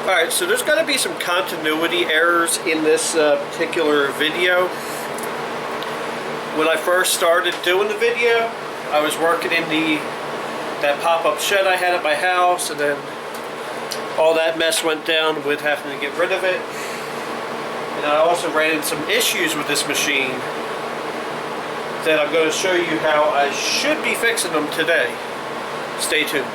Alright, so there's going to be some continuity errors in this particular video. When I first started doing the video, I was working in that pop-up shed I had at my house, and then all that mess went down with having to get rid of it. And I also ran into some issues with this machine that I'm going to show you how I should be fixing them today. Stay tuned.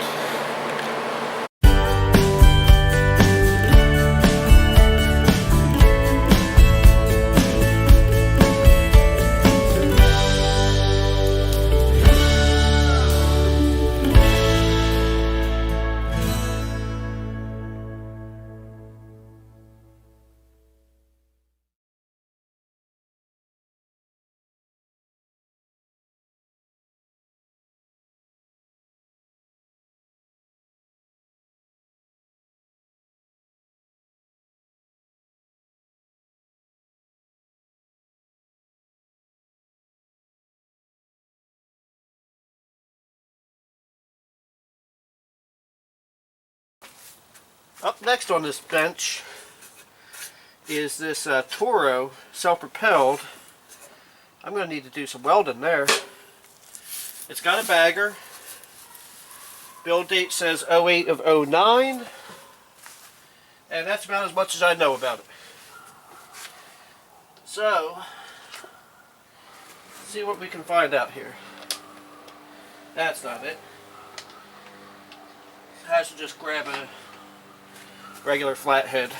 Up next on this bench is this Toro self-propelled. I'm going to need to do some welding there. It's got a bagger. Build date says 08 of 09. And that's about as much as I know about it. So, let's see what we can find out here. That's not it. I should just grab a regular flathead.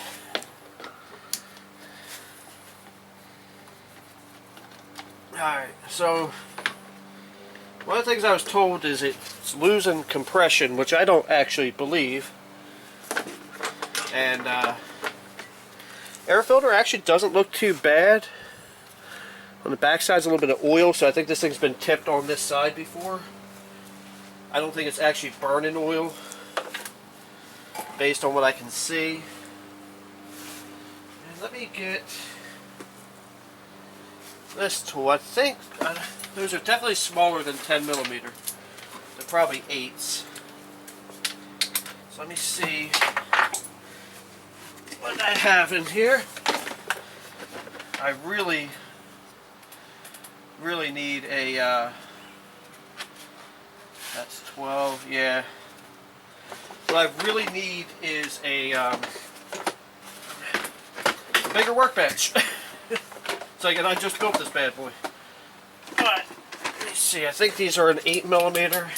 Alright, so one of the things I was told is it's losing compression, which I don't actually believe. And air filter actually doesn't look too bad. On the back side's a little bit of oil, so I think this thing's been tipped on this side before. I don't think it's actually burning oil, based on what I can see. And let me get this tool. I think those are definitely smaller than 10 millimeter. They're probably 8s. So let me see what I have in here. I really need a that's 12, yeah. What I really need is a bigger workbench. So again, I just built this bad boy. But let me see. I think these are an 8 millimeter.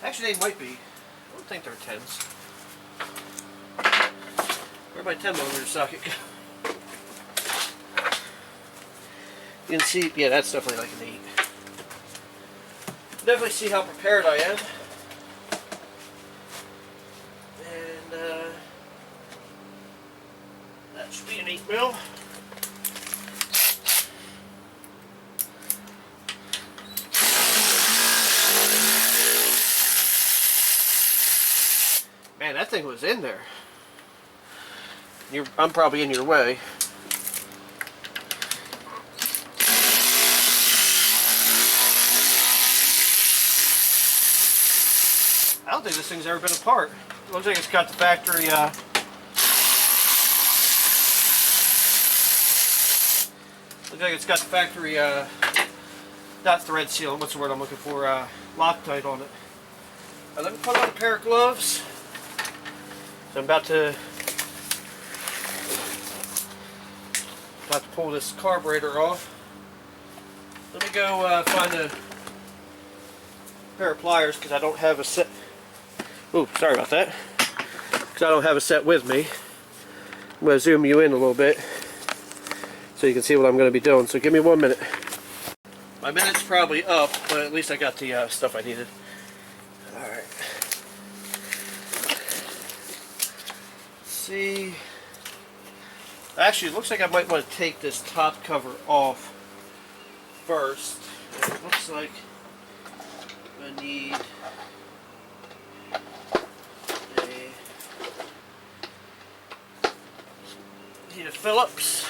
Actually, they might be. I don't think they're 10s. Where'd my 10 millimeter socket go? You can see, yeah, that's definitely like an 8. Definitely see how prepared I am. That should be an 8 mil. Man, that thing was in there. I'm probably in your way. I don't think this thing's ever been apart. It looks like it's got the factory looks like it's got the factory not thread seal, what's the word I'm looking for, Loctite on it. Let me put on a pair of gloves. So I'm about to pull this carburetor off. Let me go find a pair of pliers, because I don't have a set. Ooh, sorry about that. Because I don't have a set with me. I'm going to zoom you in a little bit so you can see what I'm going to be doing. So give me 1 minute. My minute's probably up, but at least I got the stuff I needed. Alright. See. Actually, it looks like I might want to take this top cover off first. It looks like I need a Phillips.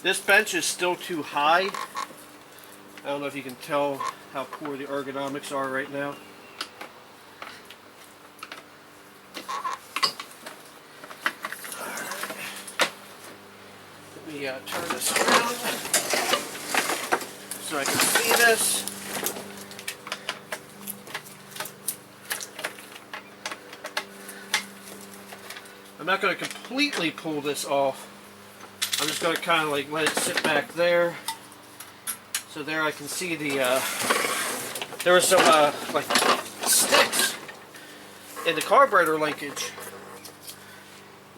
This bench is still too high. I don't know if you can tell how poor the ergonomics are right now. me turn this around so I can see this. I'm not going to completely pull this off. I'm just going to kind of like let it sit back there. So there I can see the, there was some like sticks in the carburetor linkage.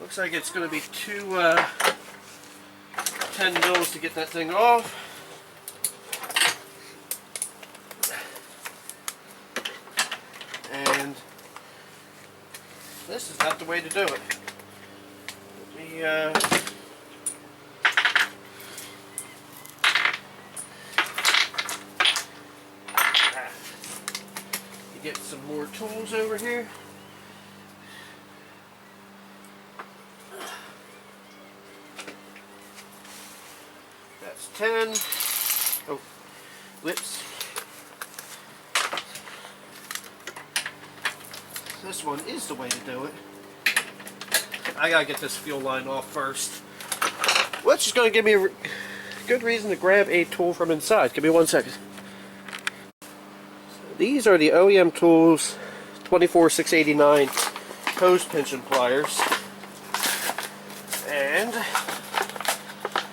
Looks like it's going to be 10 mils to get that thing off. And this is not the way to do it. Let me get some more tools over here. That's 10. Oh, whoops. This one is the way to do it. I gotta get this fuel line off first. Which is gonna give me a good reason to grab a tool from inside. Give me 1 second. These are the OEM Tools 24689 hose pinching pliers, and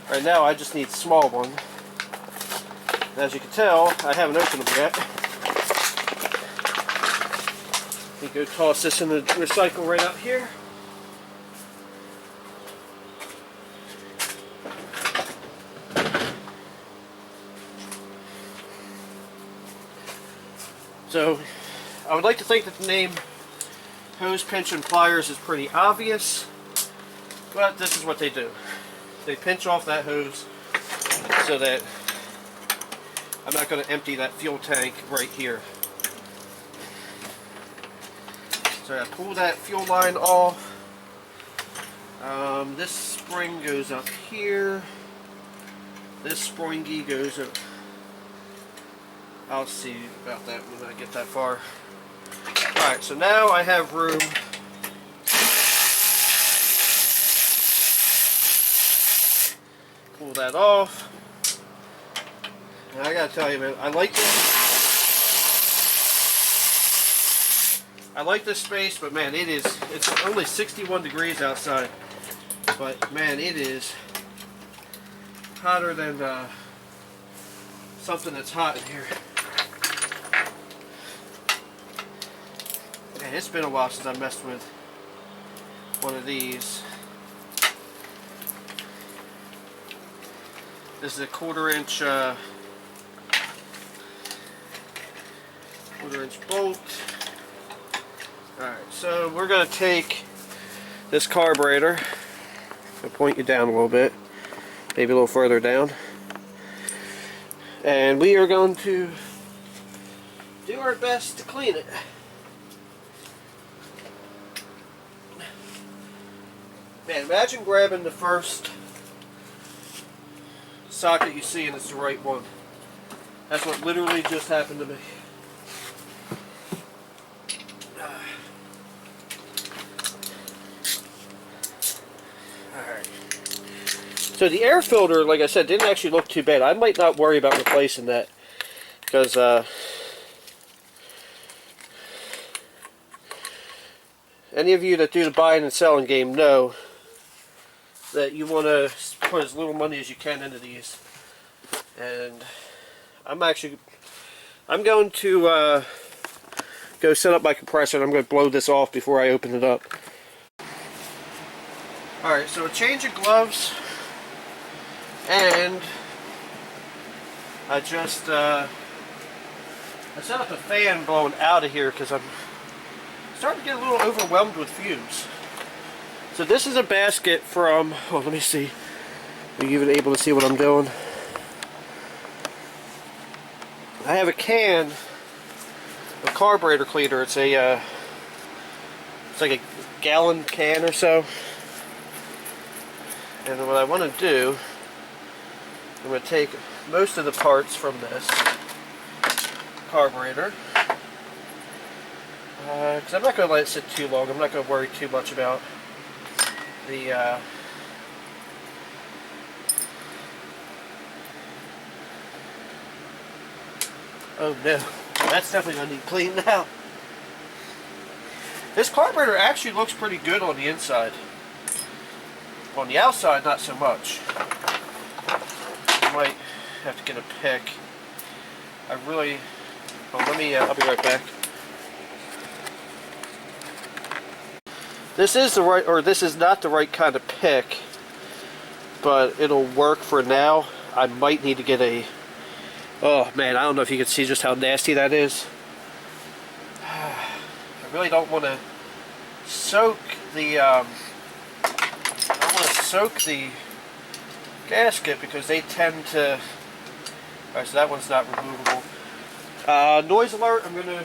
right now I just need a small one. As you can tell, I haven't opened them yet. Let me go toss this in the recycle right out here. So, I would like to think that the name hose pinch and pliers is pretty obvious, but this is what they do. They pinch off that hose so that I'm not going to empty that fuel tank right here. So I pull that fuel line off. This spring goes up here. This springy goes up. I'll see about that when I get that far. Alright, so now I have room pull that off. And I gotta tell you, man, I like this space, but man, it's only 61 degrees outside. But man, it is hotter than something that's hot in here. Man, it's been a while since I messed with one of these. This is a quarter-inch bolt. Alright, so we're going to take this carburetor. I'll point you down a little bit, maybe a little further down. And we are going to do our best to clean it. Man, imagine grabbing the first socket you see and it's the right one. That's what literally just happened to me. Alright. So the air filter, like I said, didn't actually look too bad. I might not worry about replacing that because any of you that do the buying and selling game know that you want to put as little money as you can into these. And I'm going to go set up my compressor, and I'm going to blow this off before I open it up. Alright, so a change of gloves, and I just I set up a fan blowing out of here because I'm starting to get a little overwhelmed with fumes. So this is a basket from, oh, let me see. Are you even able to see what I'm doing? I have a can of carburetor cleaner. It's a it's like a gallon can or so. And what I want to do, I'm going to take most of the parts from this carburetor. Because I'm not going to let it sit too long. I'm not going to worry too much about the Oh no, that's definitely gonna need cleaned out. This carburetor actually looks pretty good on the inside. On the outside, not so much. I might have to get a pick. I really... Oh, let me... I'll be right back. This is the right, or this is not the right kind of pick, but it'll work for now. I might need to get a... Oh man, I don't know if you can see just how nasty that is. I really don't want to soak the... I don't want to soak the gasket because they tend to... Alright, so that one's not removable. Noise alert, I'm going to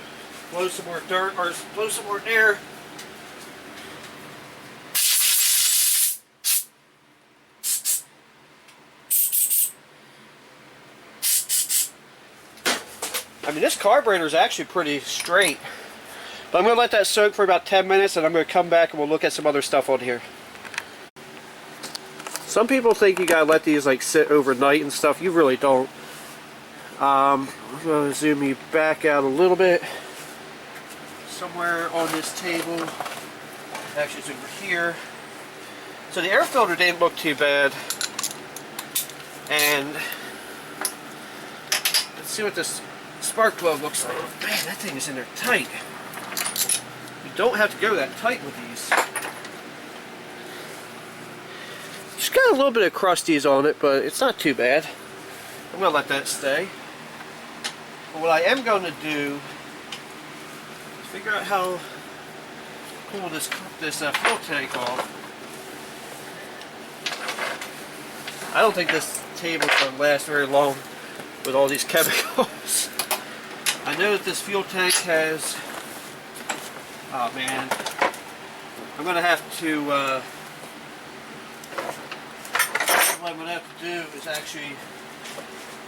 blow some more dirt, or blow some more air. I mean, this carburetor is actually pretty straight. But I'm going to let that soak for about 10 minutes and I'm going to come back and we'll look at some other stuff on here. Some people think you got to let these like sit overnight and stuff. You really don't. I'm going to zoom you back out a little bit. Somewhere on this table. Actually, it's over here. So the air filter didn't look too bad. And let's see what this spark plug looks like. Man, that thing is in there tight. You don't have to go that tight with these. Just got a little bit of crusties on it, but it's not too bad. I'm going to let that stay. But what I am going to do is figure out how to pull this fuel tank off. I don't think this table's going to last very long with all these chemicals. I know that this fuel tank has... Oh man. I'm going to have to... what I'm going to have to do is actually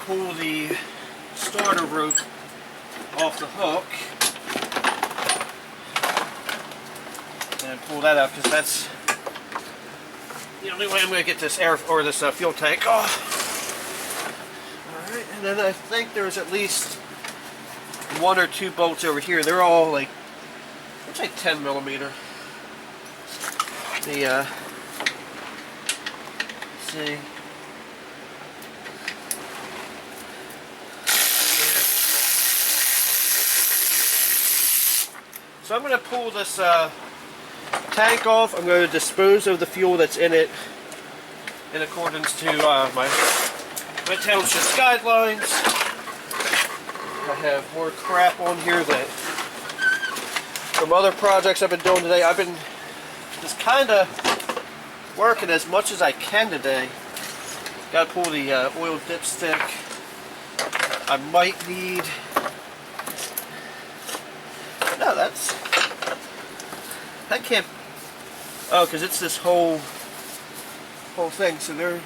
pull the starter rope off the hook. And pull that out because that's the only way I'm going to get this air or this fuel tank off. Alright, and then I think there's at least 1 or 2 bolts over here. They're all like, it's like 10 millimeter. The let's see. So I'm going to pull this tank off. I'm going to dispose of the fuel that's in it in accordance to my township guidelines. I have more crap on here that from other projects I've been doing today. I've been just kind of working as much as I can today. Got to pull the oil dipstick. I might need... No, that can't... Oh, because it's this whole thing, so they're...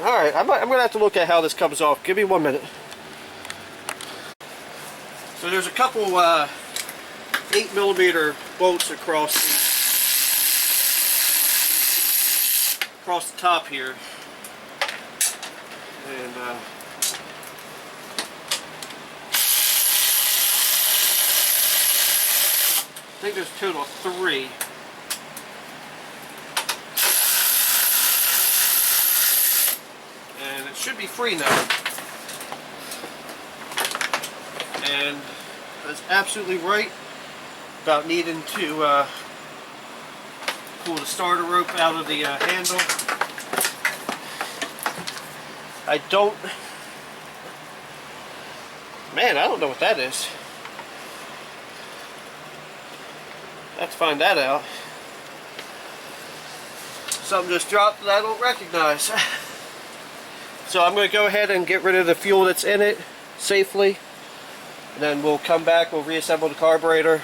Alright, I'm going to have to look at how this comes off. Give me 1 minute. So there's a couple 8mm bolts across the top here. And I think there's a total of 3. And it should be free now. And that's absolutely right about needing to pull the starter rope out of the handle. I don't... Man, I don't know what that is. I have to find that out. Something just dropped that I don't recognize. So I'm going to go ahead and get rid of the fuel that's in it safely. And then we'll come back, we'll reassemble the carburetor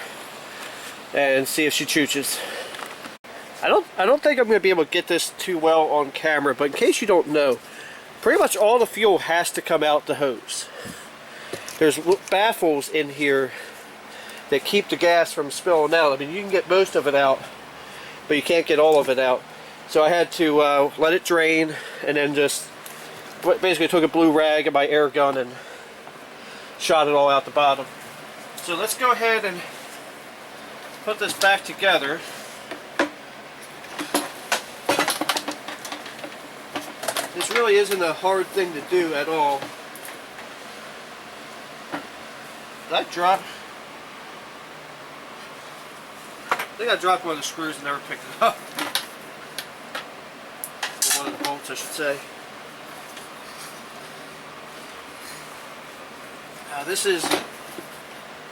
and see if she chooches. I don't think I'm going to be able to get this too well on camera, but in case you don't know, pretty much all the fuel has to come out the hose. There's baffles in here that keep the gas from spilling out. I mean, you can get most of it out, but you can't get all of it out. So I had to let it drain and then just basically took a blue rag and my air gun and shot it all out the bottom. So let's go ahead and put this back together. This really isn't a hard thing to do at all. Did I drop? I think I dropped one of the screws and never picked it up. Or one of the bolts, I should say. Now this is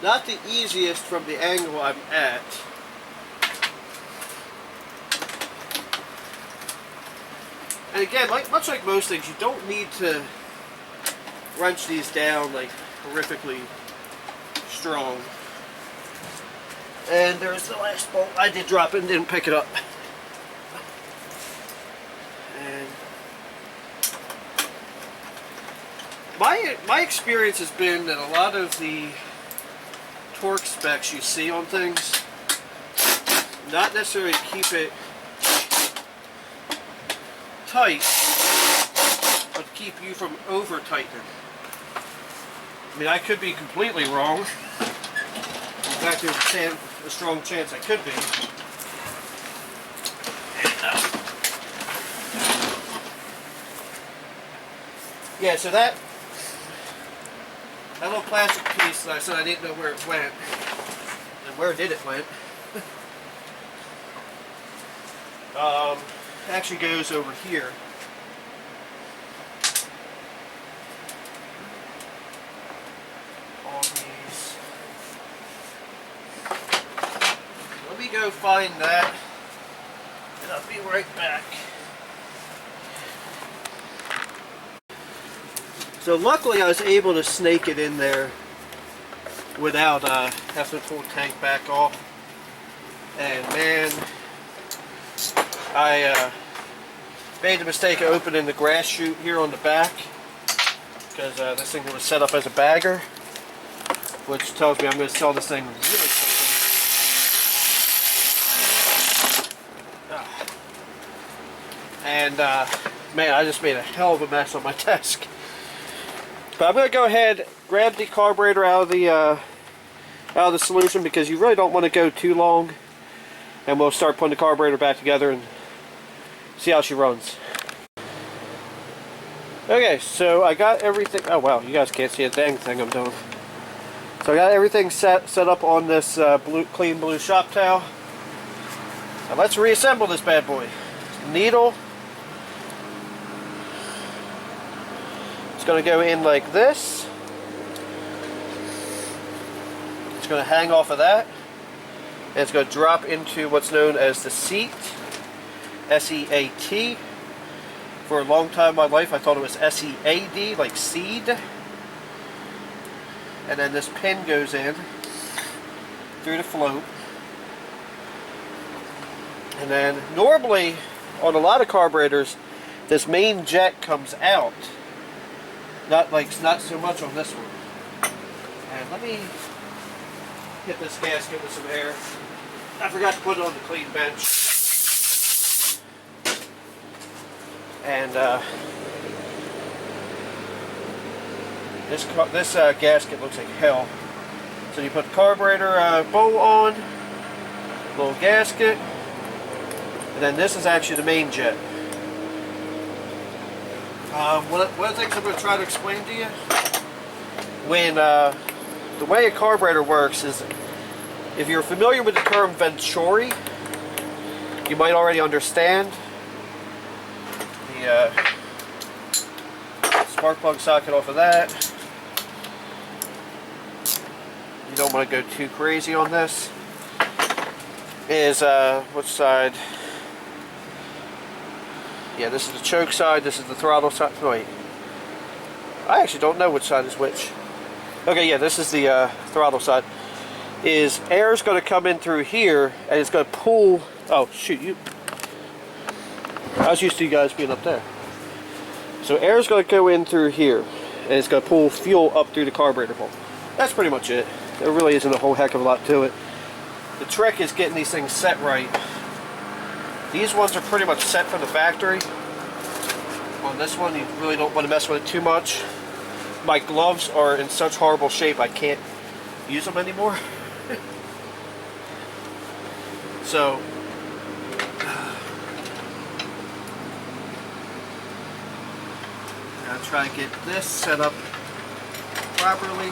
not the easiest from the angle I'm at. And again, much like most things, you don't need to wrench these down like horrifically strong. And there's the last bolt. I did drop it and didn't pick it up. And my experience has been that a lot of the torque specs you see on things, not necessarily keep it tight, but keep you from over tightening. I mean, I could be completely wrong. In fact, there's a strong chance I could be. Yeah, so that little plastic piece that I said I didn't know where it went, and where did it went, actually goes over here. On these. Let me go find that, and I'll be right back. So luckily I was able to snake it in there without having to pull the tank back off. And man, I made the mistake of opening the grass chute here on the back, because this thing was set up as a bagger, which tells me I'm going to sell this thing really quickly. And man, I just made a hell of a mess on my desk. But I'm going to go ahead, grab the carburetor out of the solution, because you really don't want to go too long, and we'll start putting the carburetor back together and see how she runs. Okay, so I got everything. Oh wow, you guys can't see a dang thing I'm doing. So I got everything set up on this clean blue shop towel. Now let's reassemble this bad boy. Needle. It's going to go in like this. It's going to hang off of that. And it's going to drop into what's known as the seat. S-E-A-T. For a long time in my life I thought it was S-E-A-D, like seed. And then this pin goes in through the float. And then normally on a lot of carburetors this main jet comes out. Not so much on this one. And let me hit this gasket with some air. I forgot to put it on the clean bench. And this gasket looks like hell. So you put the carburetor bowl on, little gasket, and then this is actually the main jet. One of the things I'm going to try to explain to you, when the way a carburetor works is, if you're familiar with the term Venturi, you might already understand. The spark plug socket off of that. You don't want to go too crazy on this. Is which side? Yeah, this is the choke side, this is the throttle side. Wait, I actually don't know which side is which. Okay, yeah, this is the throttle side. Is air's going to come in through here, and it's going to pull. Oh shoot, I was used to you guys being up there. So air's going to go in through here, and it's going to pull fuel up through the carburetor hole. That's pretty much it. There really isn't a whole heck of a lot to it. The trick is getting these things set right. These ones are pretty much set from the factory. On this one, you really don't want to mess with it too much. my gloves are in such horrible shape I can't use them anymore. So I'll try to get this set up properly.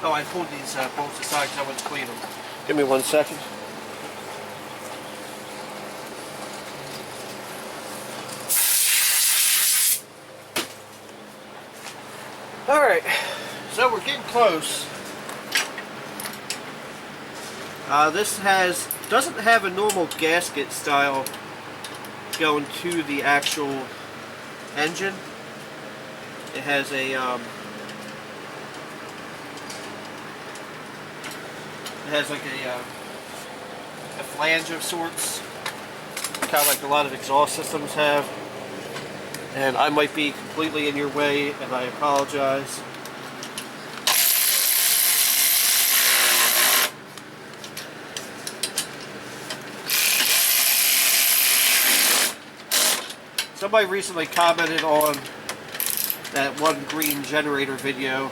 Oh, I pulled these bolts aside because I wouldn't clean them. Give me 1 second. Alright, so we're getting close. This doesn't have a normal gasket style going to the actual engine. It has a like a flange of sorts, kind of like a lot of exhaust systems have. And I might be completely in your way, and I apologize. Somebody recently commented on that one green generator video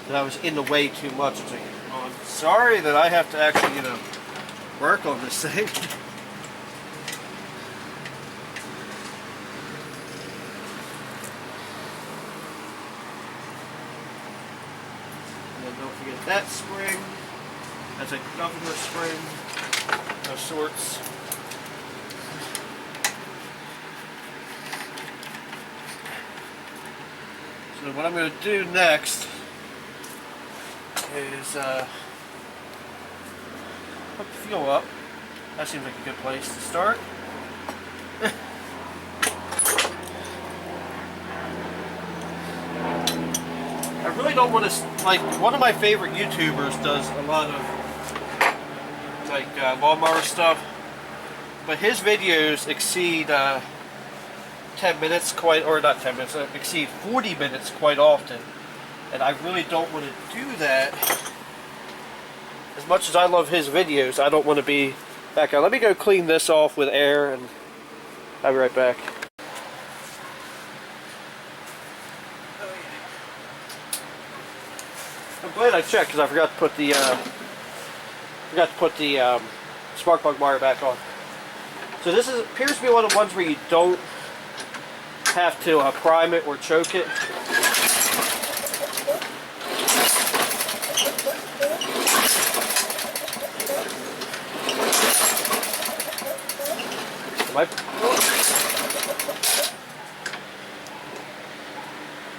that I was in the way too much. I was like, oh, I'm sorry that I have to actually, you know, work on this thing. And then don't forget that spring. That's a governor spring of sorts. So what I'm going to do next is hook the fuel up. That seems like a good place to start. I really don't want to, like, one of my favorite YouTubers does a lot of like lawnmower stuff, but his videos exceed 10 minutes quite, or not 10 minutes, exceed 40 minutes quite often. And I really don't want to do that. As much as I love his videos, I don't want to be back out. Let me go clean this off with air and I'll be right back. I'm glad I checked because I forgot to put the spark plug wire back on. So this appears to be one of the ones where you don't have to prime it or choke it.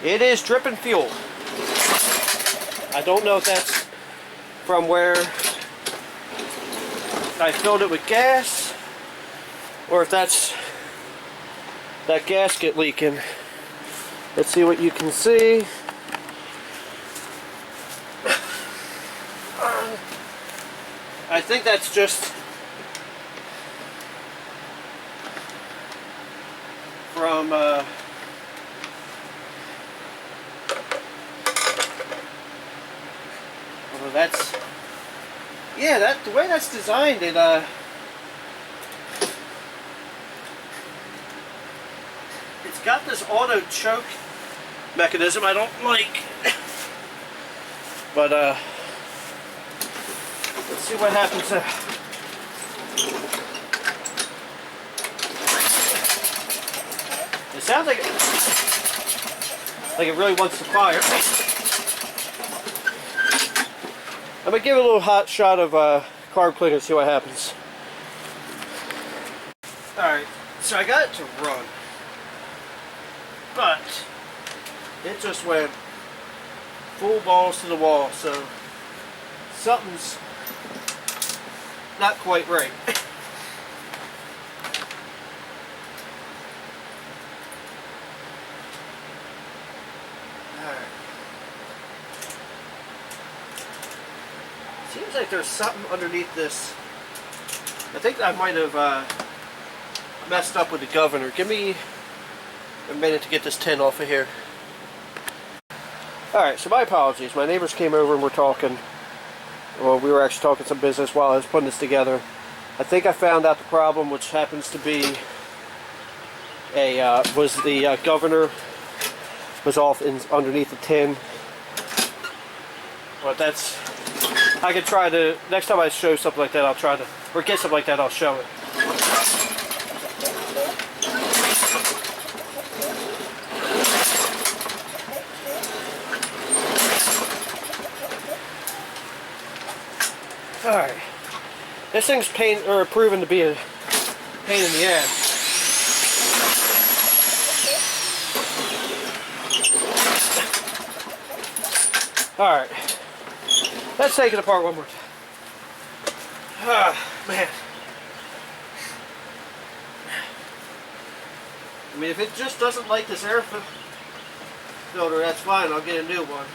It is dripping fuel. I don't know if that's from where I filled it with gas or if that's that gasket leaking. Let's see what you can see. I think that's just from well, that's, yeah, that the way that's designed, it it's got this auto choke mechanism I don't like. But let's see what happens there. It sounds like it really wants to fire. I'm gonna give it a little hot shot of carb cleaner and see what happens. Alright, so I got it to run, but it just went full balls to the wall, so something's not quite right. Alright. Seems like there's something underneath this. I think I might have messed up with the governor. Give me a minute to get this tin off of here. Alright, so my apologies. My neighbors came over and were talking. Well, we were actually talking some business while I was putting this together. I think I found out the problem, which happens to be was the governor was off underneath the tin. But that's, I could try to, next time I show something like that, I'll try to, or get something like that, I'll show it. Alright. This thing's proven to be a pain in the ass. Alright. Let's take it apart one more time. Ah, man. I mean, if it just doesn't like this air filter, that's fine. I'll get a new one.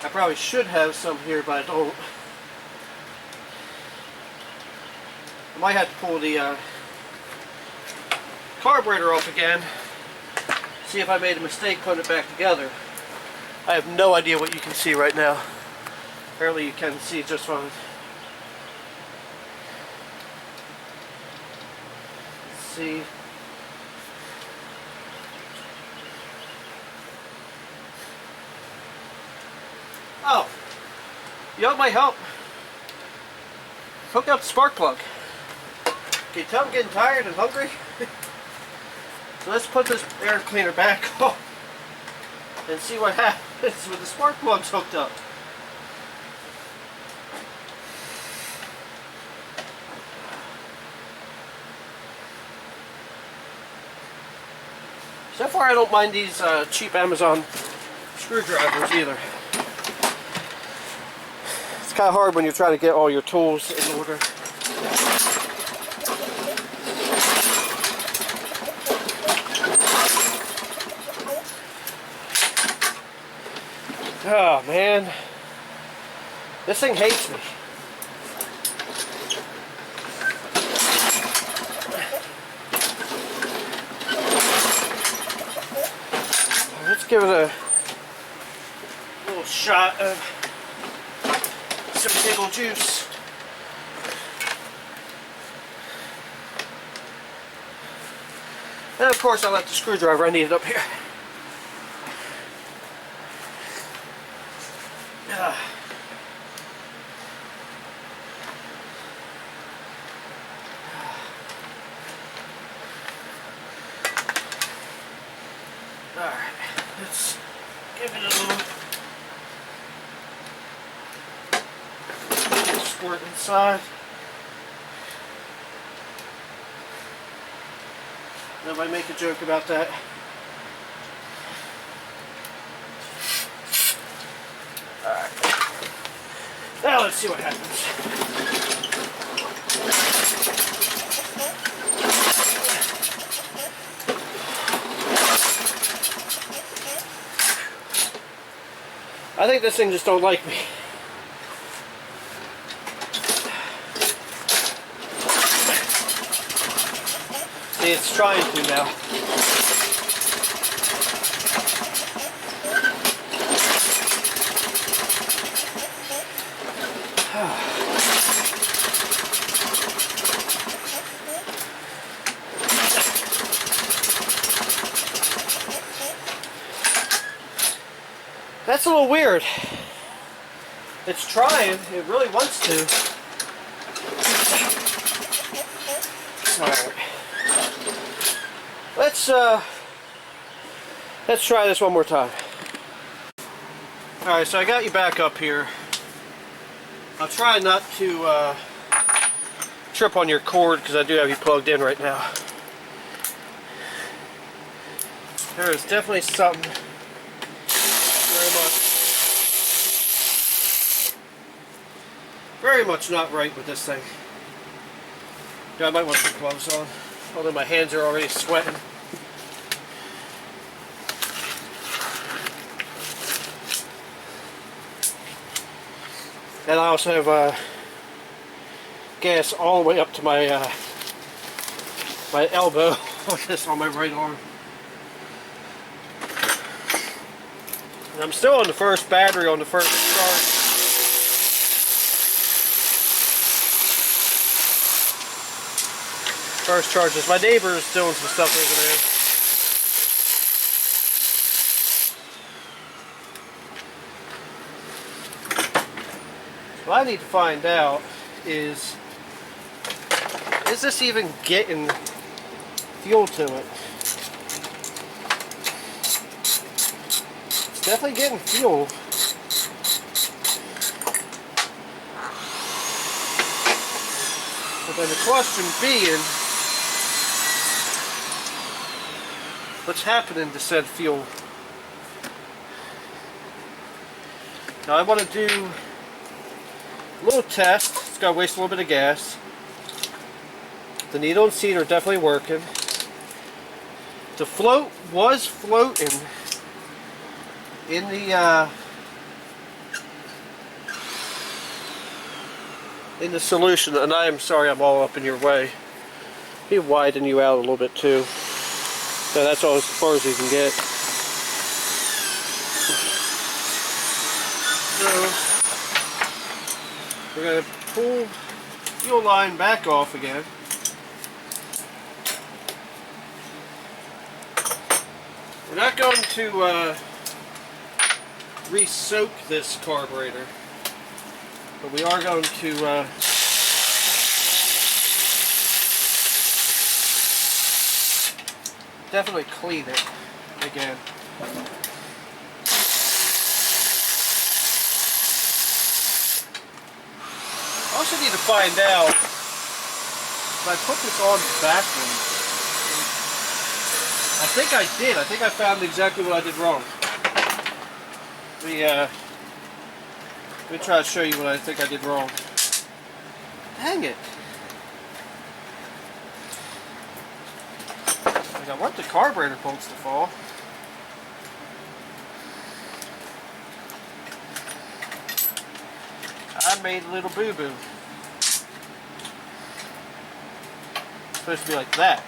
I probably should have some here, but I don't. I might have to pull the carburetor off again. See if I made a mistake putting it back together. I have no idea what you can see right now. Apparently you can see just fine. Let's see. Oh, you know what might help? Hook up the spark plug. Can you tell I'm getting tired and hungry? So let's put this air cleaner back on and see what happens with the spark plugs hooked up. So far I don't mind these cheap Amazon screwdrivers either. It's kind of hard when you're trying to get all your tools in order. Oh man, this thing hates me. Let's give it a little shot of some pickle juice. And of course I left the screwdriver, I need it up here. Alright, let's give it a little squirt inside. Nobody make a joke about that. Alright. Now let's see what happens. I think this thing just don't like me. See, it's trying to now. That's a little weird. It's trying. It really wants to. Alright. Let's try this one more time. Alright, so I got you back up here. I'll try not to trip on your cord because I do have you plugged in right now. There is definitely something very much not right with this thing. Yeah, I might want to put gloves on, although my hands are already sweating. And I also have gas all the way up to my my elbow on this, on my right arm. And I'm still on the first battery on the first start. First charge is my neighbor is doing some stuff over there. What I need to find out is this even getting fuel to it? It's definitely getting fuel. But then the question being, what's happening to said fuel? Now I want to do a little test. It's got to waste a little bit of gas. The needle and seat are definitely working. The float was floating in the solution, and I am sorry I'm all up in your way. Let me widen you out a little bit too. So that's all as far as you can get. So we're going to pull fuel line back off again. We're not going to re-soak this carburetor, but we are going to definitely clean it again. I also need to find out if I put this on backwards. I think I did. I think I found exactly what I did wrong. Let me try to show you what I think I did wrong. Dang it. Like I want the carburetor bolts to fall. I made a little boo-boo. It's supposed to be like that.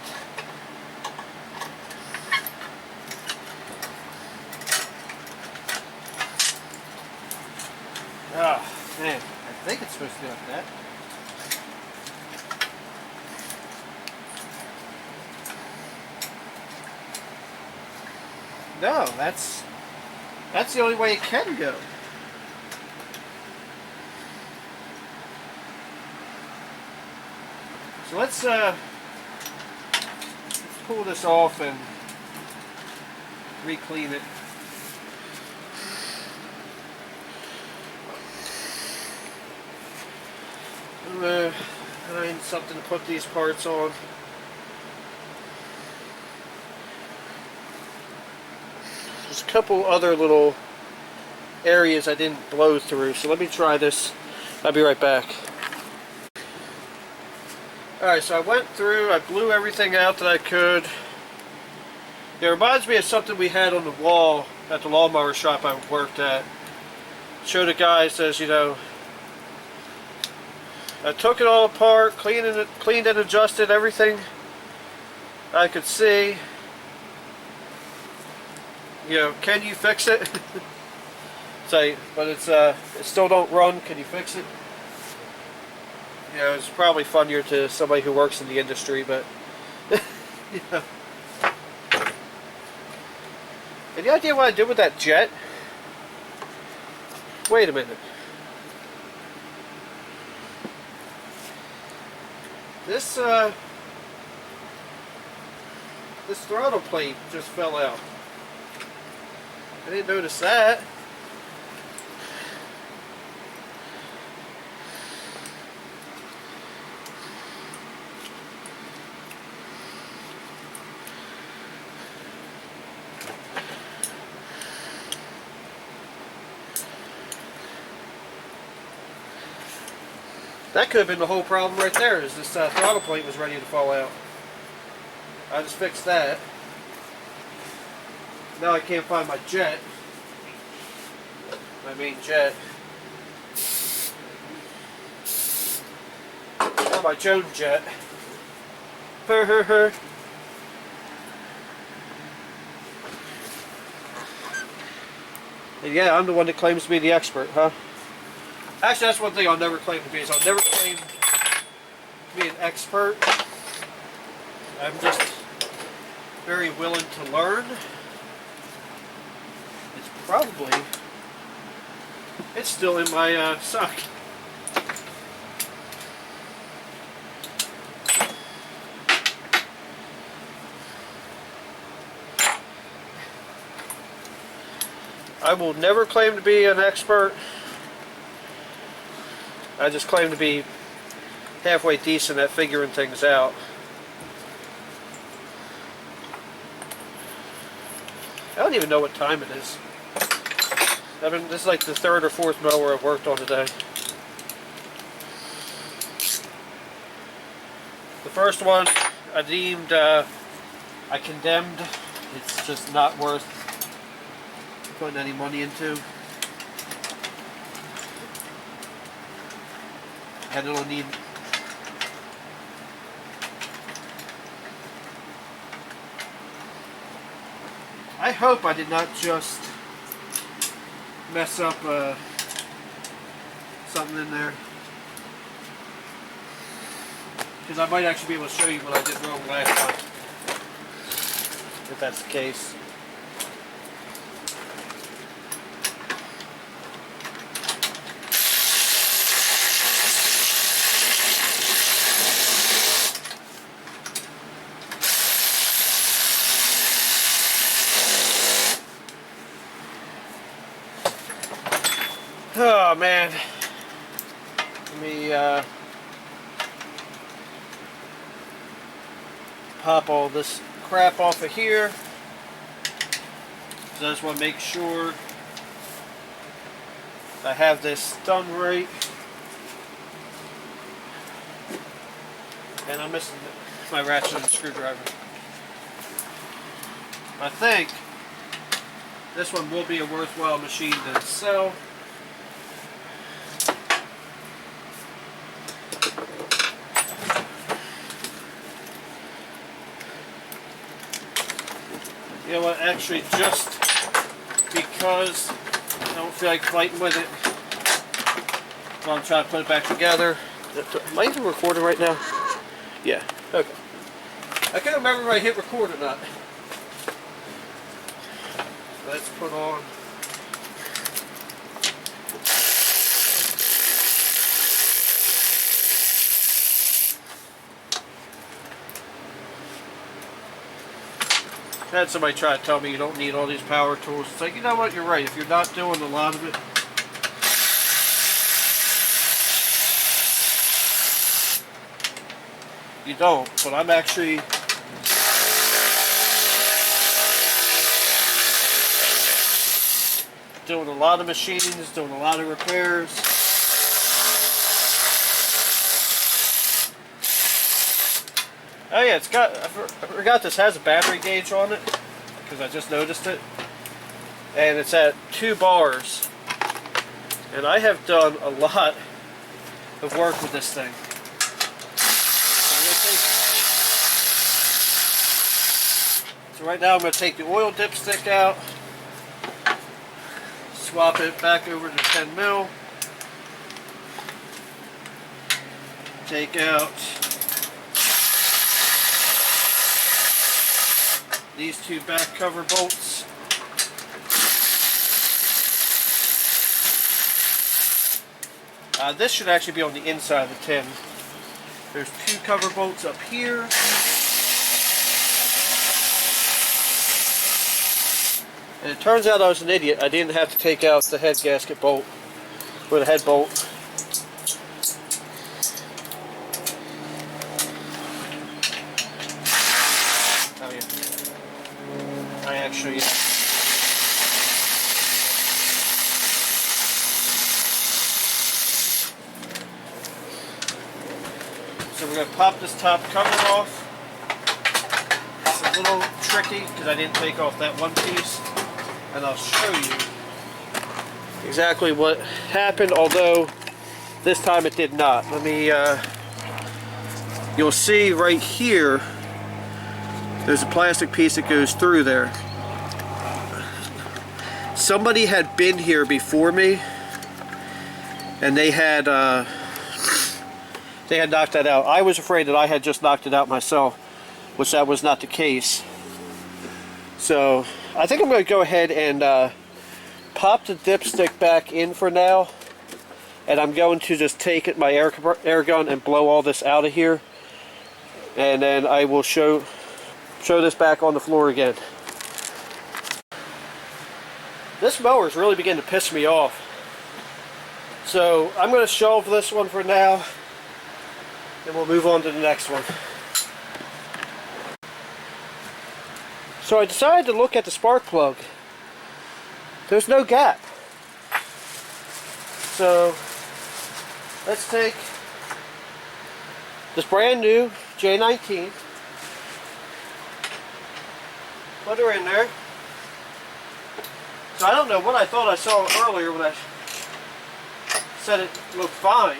Oh, man. I think it's supposed to be like that. No, that's the only way it can go. So let's pull this off and re-clean it. Find something to put these parts on. There's a couple other little areas I didn't blow through, so let me try this. I'll be right back. Alright, so I went through, I blew everything out that I could. It reminds me of something we had on the wall at the lawnmower shop I worked at. Showed a guy, says, you know, I took it all apart, cleaned and adjusted everything I could see. You know, can you fix it? Say, but it still don't run. Can you fix it? You know, it's probably funnier to somebody who works in the industry, but you know. Any idea what I did with that jet? Wait a minute. This throttle plate just fell out. I didn't notice that. That could have been the whole problem right there, is this throttle plate was ready to fall out. I just fixed that. Now I can't find my jet. My main jet. Or my Joan jet. And yeah, I'm the one that claims to be the expert, huh? Actually, that's one thing I'll never claim to be, is I'll never claim to be an expert. I'm just very willing to learn. It's still in my sock. I will never claim to be an expert. I just claim to be halfway decent at figuring things out. I don't even know what time it is. I mean, this is like the third or fourth mower I've worked on today. The first one I deemed, I condemned. It's just not worth putting any money into. And it'll need I hope I did not just mess up something in there, because I might actually be able to show you what I did wrong last time, if that's the case. Oh man, let me pop all this crap off of here. So I just want to make sure I have this done right. And I'm missing my ratchet and screwdriver. I think this one will be a worthwhile machine to sell. You know what, actually, just because I don't feel like fighting with it, while I'm trying to put it back together. Am I even recording right now? Yeah, okay. I can't remember if I hit record or not. Let's put on. I had somebody try to tell me you don't need all these power tools. It's like, you know what, you're right. If you're not doing a lot of it, you don't. But I'm actually doing a lot of machines, doing a lot of repairs. Oh yeah, it's got, I forgot this has a battery gauge on it, because I just noticed it. And it's at 2 bars. And I have done a lot of work with this thing. So right now I'm going to take the oil dipstick out, swap it back over to 10 mil, take out these 2 back cover bolts. This should actually be on the inside of the tin. There's 2 cover bolts up here. And it turns out I was an idiot. I didn't have to take out the head gasket bolt, or the head bolt. Oh yeah. I actually... So we're going to pop this top cover off. It's a little tricky because I didn't take off that one piece. And I'll show you exactly what happened, although this time it did not. Let me, you'll see right here, there's a plastic piece that goes through there. Somebody had been here before me, and they had knocked that out. I was afraid that I had just knocked it out myself, which that was not the case. So I think I'm going to go ahead and pop the dipstick back in for now, and I'm going to just take my air gun and blow all this out of here, and then I will show this back on the floor again. This mower is really beginning to piss me off, so I'm going to shelve this one for now, and we'll move on to the next one. So I decided to look at the spark plug. There's no gap. So let's take this brand new J19, put her in there. So I don't know what I thought I saw earlier when I said it looked fine.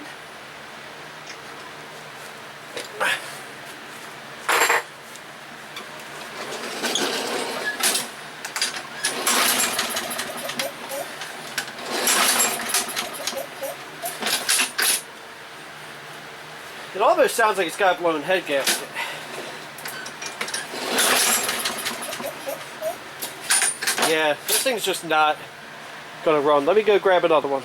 It almost sounds like it's got a blown head gasket. Yeah, this thing's just not gonna run. Let me go grab another one.